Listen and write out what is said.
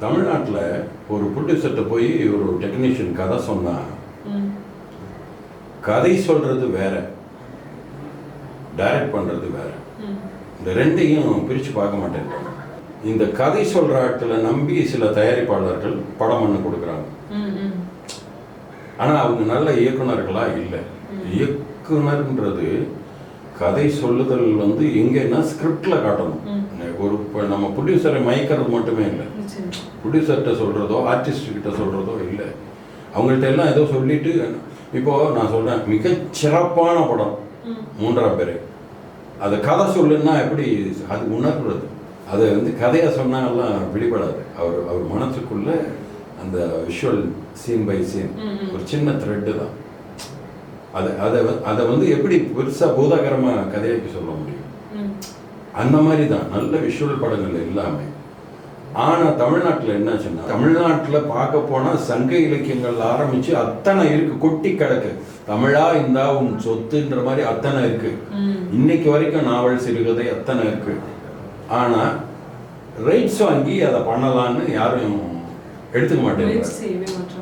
தமிழ்நாட்டில் ஒரு ப்ரொடியூசர்கிட்ட போய் ஒரு டெக்னீஷியன் கதை சொன்னா கதை சொல்றது வேற, டைரக்ட் பண்றது வேற. இந்த ரெண்டையும் பிரித்து பார்க்க மாட்டேங்கிறாங்க. இந்த கதை சொல்ற ஆட்களை நம்பி சில தயாரிப்பாளர்கள் படம் பண்ண கொடுக்குறாங்க. ஆனால் அவங்க நல்ல இயக்குனர்களா இல்லை. இயக்குனர்ன்றது கதை சொல்லுதல் வந்து எங்கன்னா ஸ்கிரிப்ட்ல காட்டணும். ஒரு இப்போ நம்ம ப்ரொடியூசரை மயக்கிறது மட்டுமே இல்லை, ப்ரொடியூசர்கிட்ட சொல்கிறதோ ஆர்டிஸ்ட்கிட்ட சொல்கிறதோ இல்லை. அவங்கள்ட்ட எல்லாம் ஏதோ சொல்லிட்டு இப்போது நான் சொல்கிறேன், மிகச்சிறப்பான படம் மூன்றாம் பேர், அதை கதை சொல்லுன்னா எப்படி அது உணர்றது? அதை வந்து கதையை சொன்னாலாம் வெளிப்படாது. அவர் மனசுக்குள்ள அந்த விஷுவல் சீன் பை சீன் ஒரு சின்ன த்ரெட்டு தான். அதை வந்து எப்படி பெருசாக பூதாகரமாக கதையாக்கி சொல்ல முடியும்? அந்த மாதிரி தான் நல்ல விஷுவல் படங்கள் எல்லாமே. ஆனால் தமிழ்நாட்டில் என்னாச்சுன்னா, தமிழ்நாட்டில் பார்க்க போனால் சங்க இலக்கியங்கள் ஆரம்பித்து அத்தனை இருக்கு, கொட்டி கிடக்கு. தமிழா இந்தா உன் சொத்துன்ற மாதிரி அத்தனை இருக்கு. இன்னைக்கு வரைக்கும் நாவல் சிறுகதை அத்தனை இருக்கு. ஆனால் ரைட்ஸ் வாங்கி அதை பண்ணலான்னு யாரும் எடுத்துக்க மாட்டேங்கிறாங்க.